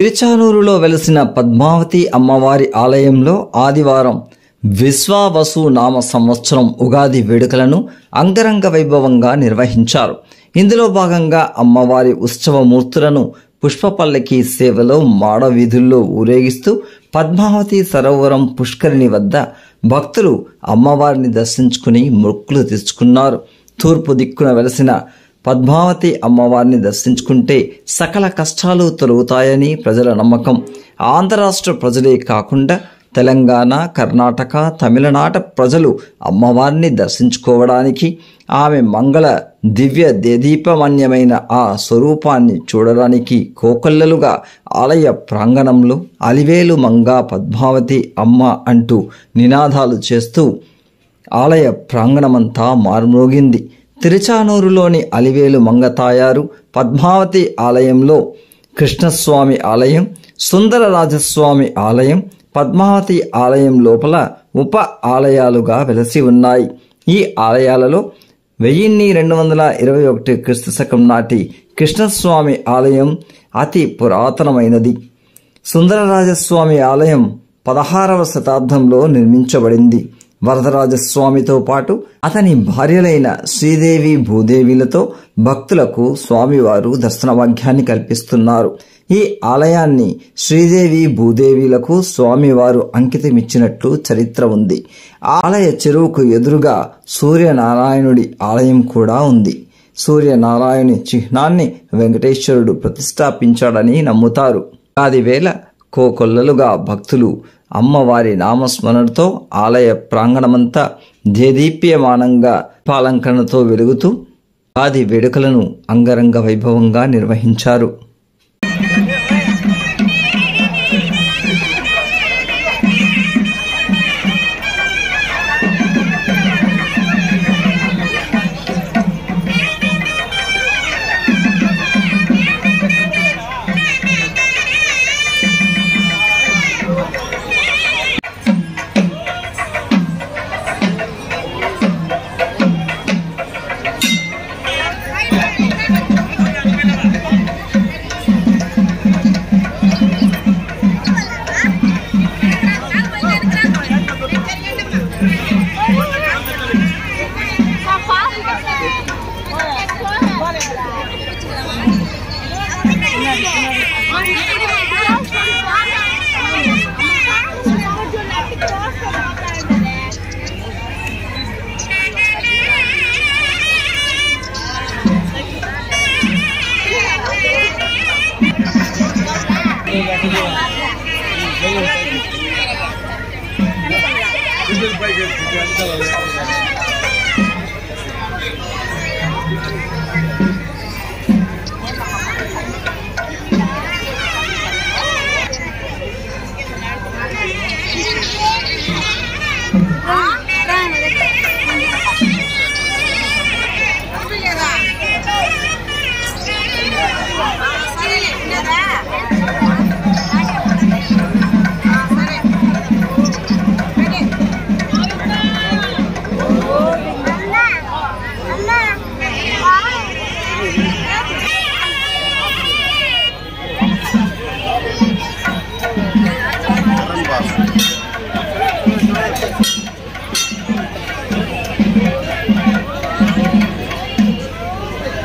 తిరుచానూరులో వెలసిన పద్మావతి అమ్మవారి ఆలయంలో ఆదివారం విశ్వావసు నామ సంవత్సరం ఉగాది వేడుకలను అంగరంగ వైభవంగా నిర్వహించారు. ఇందులో భాగంగా అమ్మవారి ఉత్సవమూర్తులను పుష్పపల్లకి సేవలో మాడ వీధుల్లో ఊరేగిస్తూ పద్మావతి సరోవరం పుష్కరిణి వద్ద భక్తులు అమ్మవారిని దర్శించుకుని మొక్కులు తెచ్చుకున్నారు. తూర్పు దిక్కున వెలసిన పద్మావతి అమ్మవారిని దర్శించుకుంటే సకల కష్టాలు తొలగుతాయని ప్రజల నమ్మకం. ఆంధ్ర రాష్ట్ర ప్రజలే కాకుండా తెలంగాణ, కర్ణాటక, తమిళనాట ప్రజలు అమ్మవారిని దర్శించుకోవడానికి, ఆమె మంగళ దివ్య దేదీపమన్యమైన ఆ స్వరూపాన్ని చూడడానికి కోకొల్లలుగా ఆలయ ప్రాంగణంలో అలివేలు మంగా పద్మావతి అమ్మ అంటూ నినాదాలు చేస్తూ ఆలయ ప్రాంగణమంతా మారుమ్రోగింది. తిరుచానూరులోని అలివేలు మంగ తాయారు పద్మావతి ఆలయంలో కృష్ణస్వామి ఆలయం, సుందరరాజస్వామి ఆలయం, పద్మావతి ఆలయం లోపల ఉప ఆలయాలుగా వెలసి ఉన్నాయి. ఈ ఆలయాలలో 1221 క్రీస్తు శకం నాటి కృష్ణస్వామి ఆలయం అతి పురాతనమైనది. సుందరరాజస్వామి ఆలయం 16వ శతాబ్దంలో నిర్మించబడింది. వరదరాజస్వామితో పాటు అతని భార్యలైన శ్రీదేవి, భూదేవిలతో భక్తులకు స్వామివారు దర్శన భాగ్యాన్ని కల్పిస్తున్నారు. ఈ ఆలయాన్ని శ్రీదేవి, భూదేవిలకు స్వామివారు అంకితమిచ్చినట్లు చరిత్ర ఉంది. ఆలయ చెరువుకు ఎదురుగా సూర్యనారాయణుడి ఆలయం కూడా ఉంది. సూర్యనారాయణుని చిహ్నాన్ని వెంకటేశ్వరుడు ప్రతిష్టాపించాడని నమ్ముతారు. ఆది వేళ కోకొల్లలుగా భక్తులు అమ్మవారి నామస్మరణతో ఆలయ ప్రాంగణమంతా దేదీప్యమానంగా పాలంకరణతో వెలుగుతూ ఆది వేడుకలను అంగరంగ వైభవంగా నిర్వహించారు. This is